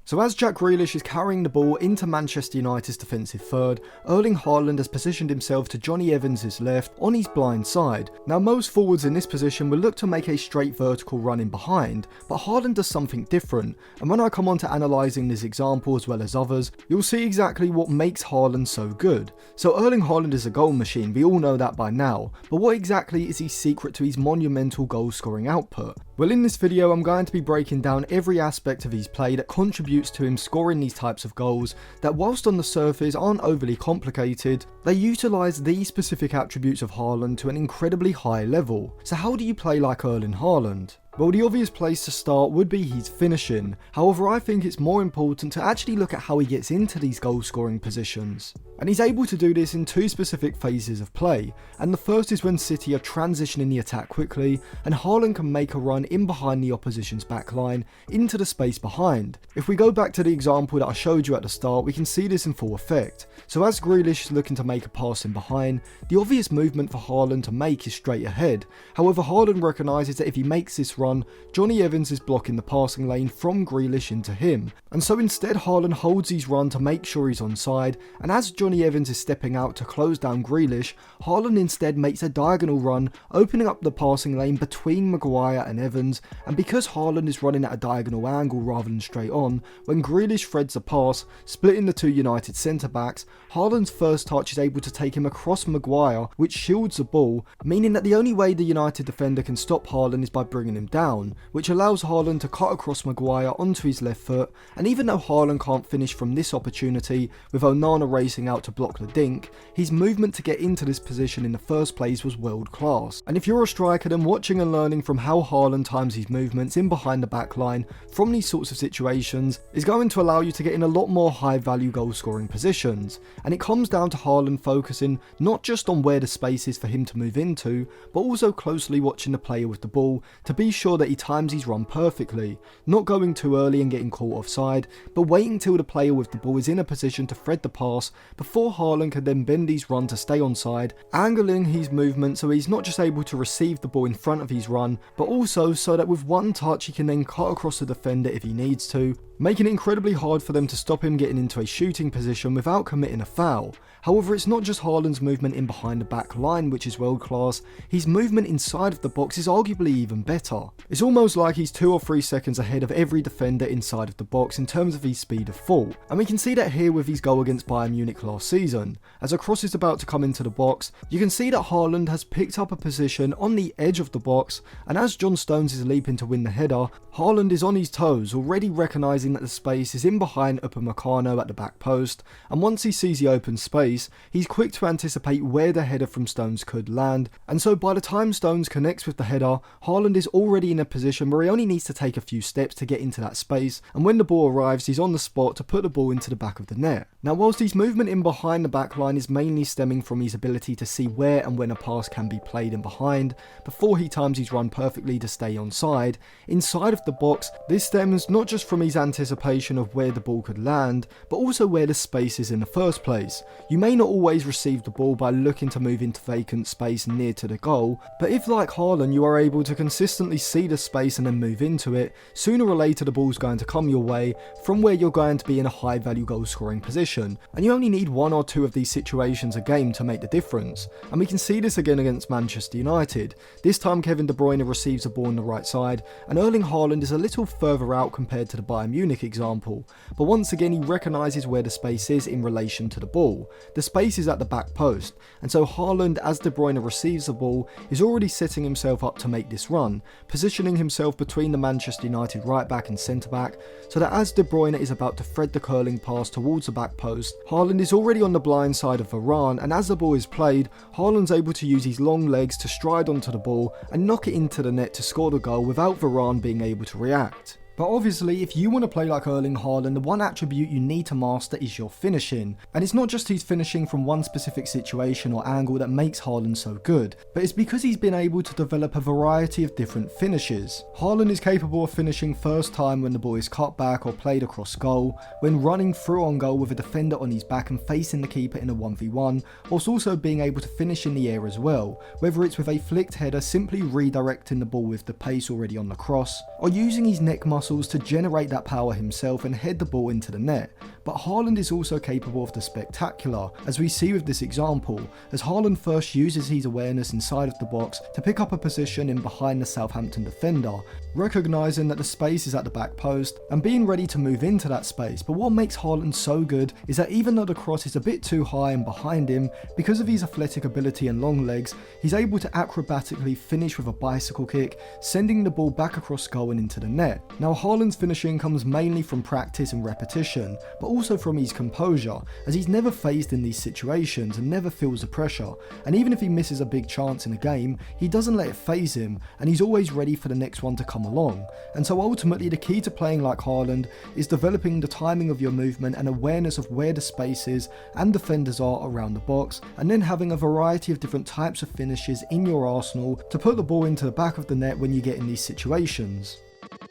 So as Jack Grealish is carrying the ball into Manchester United's defensive third, Erling Haaland has positioned himself to Jonny Evans' left on his blind side. Now most forwards in this position will look to make a straight vertical run in behind, but Haaland does something different, and when I come on to analysing this example as well as others, you'll see exactly what makes Haaland so good. So Erling Haaland is a goal machine, we all know that by now, but what exactly is his secret to his monumental goal scoring output? Well, in this video I'm going to be breaking down every aspect of his play that contributes to him scoring these types of goals that, whilst on the surface aren't overly complicated, they utilise these specific attributes of Haaland to an incredibly high level. So how do you play like Erling Haaland? Well, the obvious place to start would be his finishing. However, I think it's more important to actually look at how he gets into these goal scoring positions. And he's able to do this in two specific phases of play, and the first is when City are transitioning the attack quickly and Haaland can make a run in behind the opposition's back line into the space behind. If we go back to the example that I showed you at the start, we can see this in full effect. So as Grealish is looking to make a pass in behind, the obvious movement for Haaland to make is straight ahead. However, Haaland recognises that if he makes this run, Jonny Evans is blocking the passing lane from Grealish into him, and so instead Haaland holds his run to make sure he's onside, and as Jonny Evans is stepping out to close down Grealish, Haaland instead makes a diagonal run, opening up the passing lane between Maguire and Evans, and because Haaland is running at a diagonal angle rather than straight on, when Grealish threads a pass, splitting the two United centre-backs, Haaland's first touch is able to take him across Maguire, which shields the ball, meaning that the only way the United defender can stop Haaland is by bringing him down, which allows Haaland to cut across Maguire onto his left foot, and even though Haaland can't finish from this opportunity, with Onana racing out to block the dink, his movement to get into this position in the first place was world class. And if you're a striker, then watching and learning from how Haaland times his movements in behind the back line from these sorts of situations is going to allow you to get in a lot more high value goal scoring positions. And it comes down to Haaland focusing not just on where the space is for him to move into, but also closely watching the player with the ball to be sure that he times his run perfectly, not going too early and getting caught offside, but waiting till the player with the ball is in a position to thread the pass before Haaland can then bend his run to stay onside, angling his movement so he's not just able to receive the ball in front of his run, but also so that with one touch he can then cut across the defender if he needs to, making it incredibly hard for them to stop him getting into a shooting position without committing a foul. However, it's not just Haaland's movement in behind the back line which is world class, his movement inside of the box is arguably even better. It's almost like he's 2 or 3 seconds ahead of every defender inside of the box in terms of his speed of fall, and we can see that here with his goal against Bayern Munich last season. As a cross is about to come into the box, you can see that Haaland has picked up a position on the edge of the box, and as John Stones is leaping to win the header, Haaland is on his toes, already recognising that the space is in behind Upamecano at the back post, and once he sees the open space, he's quick to anticipate where the header from Stones could land, and so by the time Stones connects with the header, Haaland is already in a position where he only needs to take a few steps to get into that space, and when the ball arrives he's on the spot to put the ball into the back of the net. Now whilst his movement in behind the back line is mainly stemming from his ability to see where and when a pass can be played in behind, before he times his run perfectly to stay onside, inside of the box this stems not just from his anticipation of where the ball could land, but also where the space is in the first place. You may not always receive the ball by looking to move into vacant space near to the goal, but if like Haaland you are able to consistently see the space and then move into it, sooner or later the ball's going to come your way from where you're going to be in a high value goal scoring position, and you only need 1 or 2 of these situations a game to make the difference. And we can see this again against Manchester United. This time Kevin De Bruyne receives the ball on the right side, and Erling Haaland is a little further out compared to the Bayern Munich example, but once again he recognises where the space is in relation to the ball. The space is at the back post, and so Haaland, as De Bruyne receives the ball, is already setting himself up to make this run, positioning himself between the Manchester United right back and centre back, so that as De Bruyne is about to thread the curling pass towards the back post, Haaland is already on the blind side of Varane, and as the ball is played, Haaland's able to use his long legs to stride onto the ball and knock it into the net to score the goal without Varane being able to react. But obviously, if you want to play like Erling Haaland, the one attribute you need to master is your finishing. And it's not just his finishing from one specific situation or angle that makes Haaland so good, but it's because he's been able to develop a variety of different finishes. Haaland is capable of finishing first time when the ball is cut back or played across goal, when running through on goal with a defender on his back and facing the keeper in a 1v1, whilst also being able to finish in the air as well, whether it's with a flicked header simply redirecting the ball with the pace already on the cross, or using his neck muscle muscles to generate that power himself and head the ball into the net. But Haaland is also capable of the spectacular, as we see with this example, as Haaland first uses his awareness inside of the box to pick up a position in behind the Southampton defender, recognising that the space is at the back post and being ready to move into that space. But what makes Haaland so good is that even though the cross is a bit too high and behind him, because of his athletic ability and long legs, he's able to acrobatically finish with a bicycle kick, sending the ball back across goal and into the net. Now Haaland's finishing comes mainly from practice and repetition, but also from his composure, as he's never phased in these situations and never feels the pressure, and even if he misses a big chance in a game, he doesn't let it faze him, and he's always ready for the next one to come along. And so ultimately the key to playing like Haaland is developing the timing of your movement and awareness of where the spaces and defenders are around the box, and then having a variety of different types of finishes in your arsenal to put the ball into the back of the net when you get in these situations.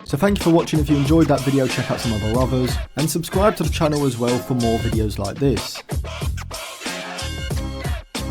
So thank you for watching. If you enjoyed that video, check out some others, and subscribe to the channel as well for more videos like this.